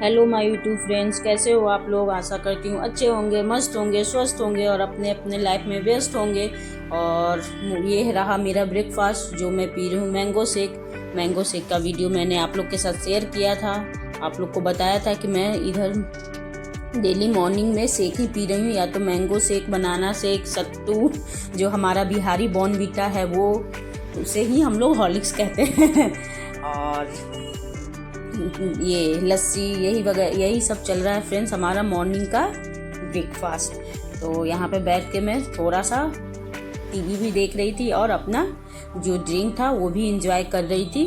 Hello my YouTube friends, कैसे हो आप लोग। आशा करती हूँ अच्छे होंगे, मस्त होंगे, स्वस्थ होंगे और अपने अपने लाइफ में व्यस्त होंगे। और ये रहा मेरा ब्रेकफास्ट जो मैं पी रही हूँ, मैंगो शेक का वीडियो मैंने आप लोग के साथ शेयर किया था। आप लोग को बताया था कि मैं इधर डेली मॉर्निंग में शेक ही पी रही हूँ, या तो मैंगो शेक, बनाना शेक, सत्तू, जो हमारा बिहारी बॉर्नवीटा है वो, उसे ही हम लोग हॉर्लिक्स कहते हैं और ये लस्सी, यही सब चल रहा है फ्रेंड्स, हमारा मॉर्निंग का ब्रेकफास्ट। तो यहाँ पे बैठ के मैं थोड़ा सा टीवी भी देख रही थी और अपना जो ड्रिंक था वो भी एंजॉय कर रही थी।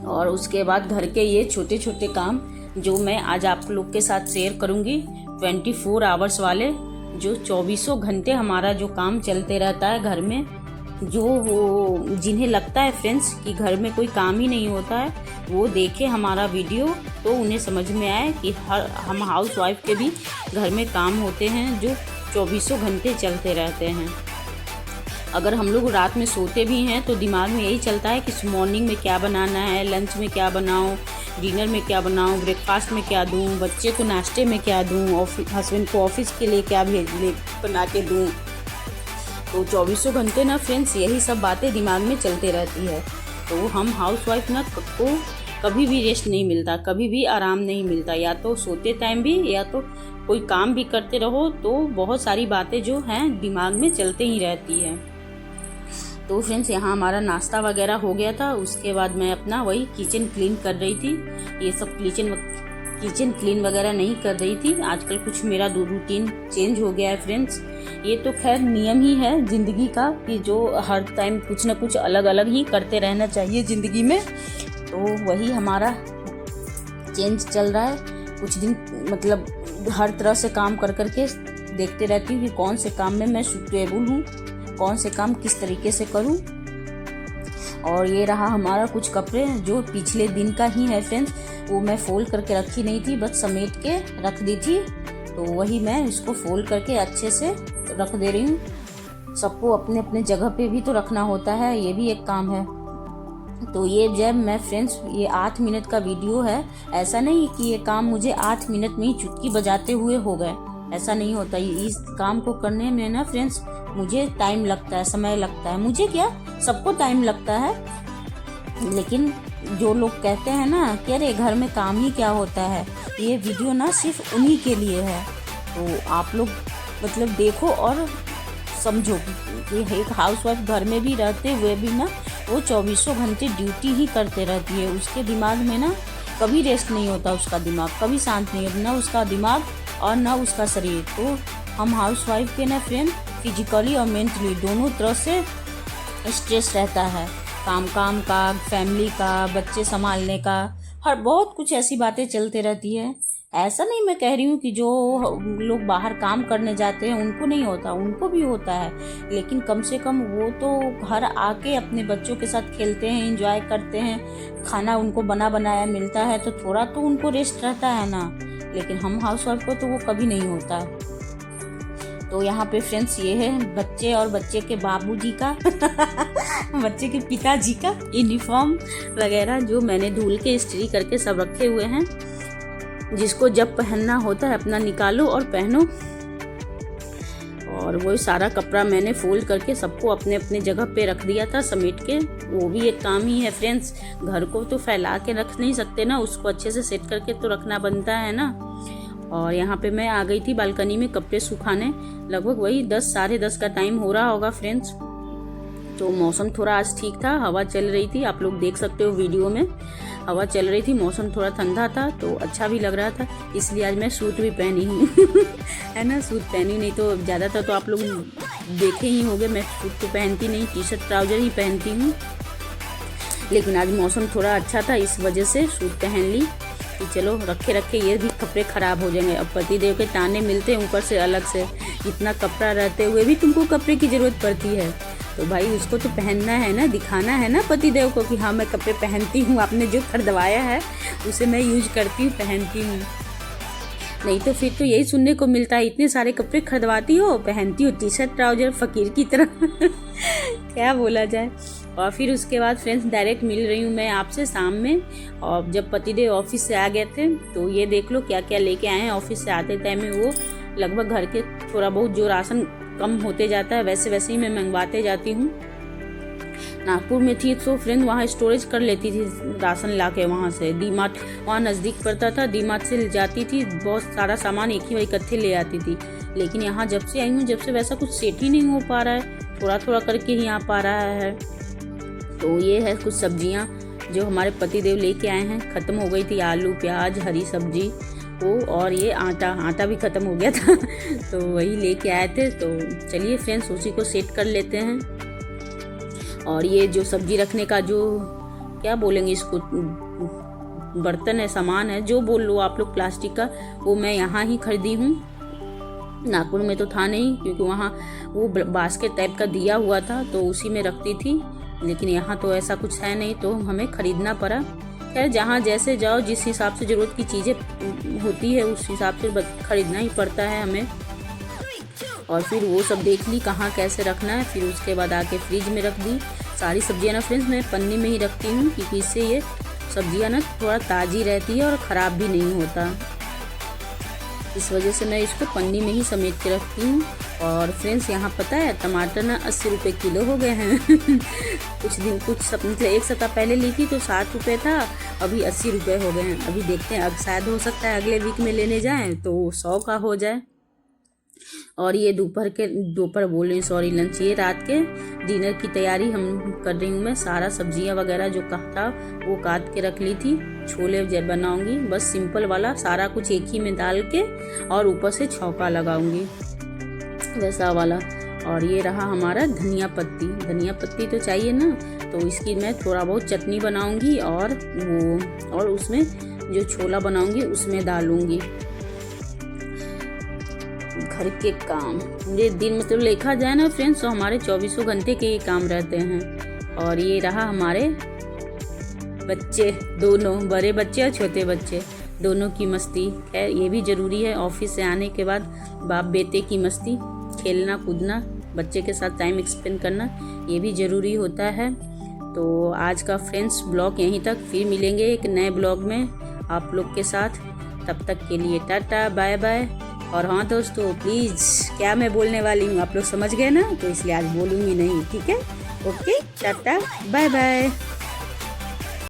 और उसके बाद घर के ये छोटे छोटे काम जो मैं आज आप लोग के साथ शेयर करूँगी, 24 आवर्स वाले, जो 24 घंटे हमारा जो काम चलते रहता है घर में। जो वो जिन्हें लगता है फ्रेंड्स कि घर में कोई काम ही नहीं होता है, वो देखे हमारा वीडियो तो उन्हें समझ में आए कि हम हाउस वाइफ के भी घर में काम होते हैं जो 24 घंटे चलते रहते हैं। अगर हम लोग रात में सोते भी हैं तो दिमाग में यही चलता है कि मॉर्निंग में क्या बनाना है, लंच में क्या बनाऊं, डिनर में क्या बनाऊं, ब्रेकफास्ट में क्या दूं, बच्चे को नाश्ते में क्या दूं, हस्बैंड को ऑफिस के लिए क्या बना के दूं। तो 24 घंटे ना फ्रेंड्स यही सब बातें दिमाग में चलते रहती है। तो हम हाउस वाइफ ना को कभी भी रेस्ट नहीं मिलता, कभी भी आराम नहीं मिलता, या तो सोते टाइम भी या तो कोई काम भी करते रहो, तो बहुत सारी बातें जो हैं दिमाग में चलते ही रहती है। तो फ्रेंड्स यहाँ हमारा नाश्ता वगैरह हो गया था, उसके बाद मैं अपना वही किचन क्लीन कर रही थी। ये सब किचन क्लीन वगैरह नहीं कर रही थी, आजकल कुछ मेरा रूटीन चेंज हो गया है फ्रेंड्स। ये तो खैर नियम ही है ज़िंदगी का कि जो हर टाइम कुछ ना कुछ अलग अलग ही करते रहना चाहिए ज़िंदगी में। तो वही हमारा चेंज चल रहा है। कुछ दिन मतलब हर तरह से काम कर करके देखते रहती हूँ कि कौन से काम में मैं सुटेबल हूँ, कौन से काम किस तरीके से करूँ। और ये रहा हमारा कुछ कपड़े जो पिछले दिन का ही है फ्रेंड्स, वो मैं फोल्ड करके रखी नहीं थी, बस समेट के रख दी थी। तो वही मैं इसको फोल्ड करके अच्छे से रख दे रही हूँ। सबको अपने अपने जगह पे भी तो रखना होता है, ये भी एक काम है। तो ये जब मैं फ्रेंड्स, ये 8 मिनट का वीडियो है, ऐसा नहीं कि ये काम मुझे 8 मिनट में ही चुटकी बजाते हुए हो गए, ऐसा नहीं होता। इस काम को करने में ना फ्रेंड्स मुझे टाइम लगता है, समय लगता है। मुझे क्या, सबको टाइम लगता है, लेकिन जो लोग कहते हैं ना कि अरे घर में काम ही क्या होता है, ये वीडियो ना सिर्फ उन्हीं के लिए है। तो आप लोग मतलब देखो और समझो कि एक हाउसवाइफ घर में भी रहते हुए भी ना वो 24 घंटे ड्यूटी ही करते रहती है। उसके दिमाग में ना कभी रेस्ट नहीं होता, उसका दिमाग कभी शांत नहीं होता, ना उसका दिमाग और ना उसका शरीर। तो हम हाउसवाइफ के ना फ्रेंड फिजिकली और मेंटली दोनों तरह से स्ट्रेस रहता है, काम का, फैमिली का, बच्चे संभालने का, हर बहुत कुछ ऐसी बातें चलते रहती है। ऐसा नहीं मैं कह रही हूँ कि जो लोग बाहर काम करने जाते हैं उनको नहीं होता, उनको भी होता है, लेकिन कम से कम वो तो घर आके अपने बच्चों के साथ खेलते हैं, एंजॉय करते हैं, खाना उनको बना बनाया मिलता है, तो थोड़ा तो उनको रेस्ट रहता है ना। लेकिन हम हाउसवाइफ को तो वो कभी नहीं होता। तो यहाँ पे फ्रेंड्स ये है बच्चे और बच्चे के बाबूजी का बच्चे के पिताजी का यूनिफॉर्म वगैरह जो मैंने धुल के इस्त्री करके सब रखे हुए हैं, जिसको जब पहनना होता है अपना निकालो और पहनो। और वो सारा कपड़ा मैंने फोल्ड करके सबको अपने अपने जगह पे रख दिया था समेट के। वो भी एक काम ही है फ्रेंड्स, घर को तो फैला के रख नहीं सकते ना, उसको अच्छे से सेट करके तो रखना बनता है ना। और यहाँ पे मैं आ गई थी बालकनी में कपड़े सुखाने, लगभग वही 10 साढ़े 10 का टाइम हो रहा होगा फ्रेंड्स। तो मौसम थोड़ा आज ठीक था, हवा चल रही थी, आप लोग देख सकते हो वीडियो में हवा चल रही थी, मौसम थोड़ा ठंडा था तो अच्छा भी लग रहा था, इसलिए आज मैं सूट भी पहनी हूँ है ना, सूट पहनी, नहीं तो ज़्यादातर तो आप लोग देखे ही होंगे मैं सूट तो पहनती नहीं, टी शर्ट ट्राउजर ही पहनती हूँ। लेकिन आज मौसम थोड़ा अच्छा था, इस वजह से सूट पहन ली कि चलो रखे ये भी कपड़े ख़राब हो जाएंगे। अब पतिदेव के ताने मिलते हैं ऊपर से अलग से, इतना कपड़ा रहते हुए भी तुमको कपड़े की ज़रूरत पड़ती है, तो भाई उसको तो पहनना है ना, दिखाना है ना पतिदेव को कि हाँ मैं कपड़े पहनती हूँ, आपने जो खरीदवाया है उसे मैं यूज करती हूँ, पहनती हूँ। नहीं तो फिर तो यही सुनने को मिलता है, इतने सारे कपड़े खरीदवाती हो, पहनती हो टी शर्ट ट्राउजर फकीर की तरह क्या बोला जाए। और फिर उसके बाद फ्रेंड्स डायरेक्ट मिल रही हूँ मैं आपसे शाम में। और जब पतिदेव ऑफिस से आ गए थे तो ये देख लो क्या क्या लेके आए हैं। ऑफिस से आते टाइम में वो लगभग घर के थोड़ा बहुत जो राशन कम होते जाता है वैसे वैसे ही मैं मंगवाते जाती हूँ। नागपुर में थी तो फ्रेंड वहाँ स्टोरेज कर लेती थी राशन ला के, वहाँ से डी मार्ट वहाँ नज़दीक पड़ता था, डी मार्ट से जाती थी, बहुत सारा सामान एक ही बार इकट्ठे ले आती थी। लेकिन यहाँ जब से आई हूँ जब से वैसा कुछ सेट ही नहीं हो पा रहा है, थोड़ा थोड़ा करके ही आ पा रहा है। तो ये है कुछ सब्जियाँ जो हमारे पतिदेव लेके आए हैं। ख़त्म हो गई थी आलू प्याज हरी सब्जी वो, और ये आटा भी ख़त्म हो गया था तो वही लेके आए थे। तो चलिए फ्रेंड्स उसी को सेट कर लेते हैं। और ये जो सब्जी रखने का जो क्या बोलेंगे इसको बर्तन है, सामान है, जो बोल लो आप लोग, प्लास्टिक का, वो मैं यहाँ ही खरीदी हूँ। नागपुर में तो था नहीं क्योंकि वहाँ वो बास्केट टाइप का दिया हुआ था तो उसी में रखती थी, लेकिन यहाँ तो ऐसा कुछ है नहीं तो हमें खरीदना पड़ा। खैर जहाँ जैसे जाओ जिस हिसाब से ज़रूरत की चीज़ें होती है उस हिसाब से खरीदना ही पड़ता है हमें। और फिर वो सब देख ली कहाँ कैसे रखना है, फिर उसके बाद आके फ्रिज में रख दी। सारी सब्जियां ना फ्रेंड्स मैं पन्नी में ही रखती हूँ क्योंकि इससे ये सब्जियां ना थोड़ा ताज़ी रहती है और ख़राब भी नहीं होता, इस वजह से मैं इसको पन्नी में ही समेट के रखती हूँ। और फ्रेंड्स यहाँ पता है टमाटर ना 80 रुपये किलो हो गए हैं मतलब एक सप्ताह पहले ली थी तो 60 रुपये था, अभी 80 रुपये हो गए हैं। अभी देखते हैं, अब शायद हो सकता है अगले वीक में लेने जाएं तो 100 का हो जाए। और ये दोपहर बोल रही सॉरी लंच, ये रात के डिनर की तैयारी हम कर रही हूँ मैं। सारा सब्जियाँ वगैरह जो था वो काट के रख ली थी, छोले बनाऊंगी बस सिंपल वाला, सारा कुछ एक ही में डाल के और ऊपर से छौंका लगाऊंगी वैसा वाला। और ये रहा हमारा धनिया पत्ती तो चाहिए ना, तो इसकी मैं थोड़ा बहुत चटनी बनाऊंगी और उसमें जो छोला बनाऊंगी उसमें डालूंगी। घर के काम पूरे दिन मतलब देखा जाए ना फ्रेंड्स तो हमारे 24 घंटे के ये काम रहते हैं। और ये रहा हमारे बच्चे, दोनों बड़े बच्चे और छोटे बच्चे दोनों की मस्ती। खैर ये भी ज़रूरी है, ऑफिस से आने के बाद बाप बेटे की मस्ती, खेलना कूदना, बच्चे के साथ टाइम स्पेंड करना ये भी ज़रूरी होता है। तो आज का फ्रेंड्स ब्लॉग यहीं तक, फिर मिलेंगे एक नए ब्लॉग में आप लोग के साथ। तब तक के लिए टाटा बाय बाय। और हाँ दोस्तों प्लीज़ क्या मैं बोलने वाली हूँ आप लोग समझ गए ना, तो इसलिए आज बोलूँगी नहीं, ठीक है? Okay tata bye bye.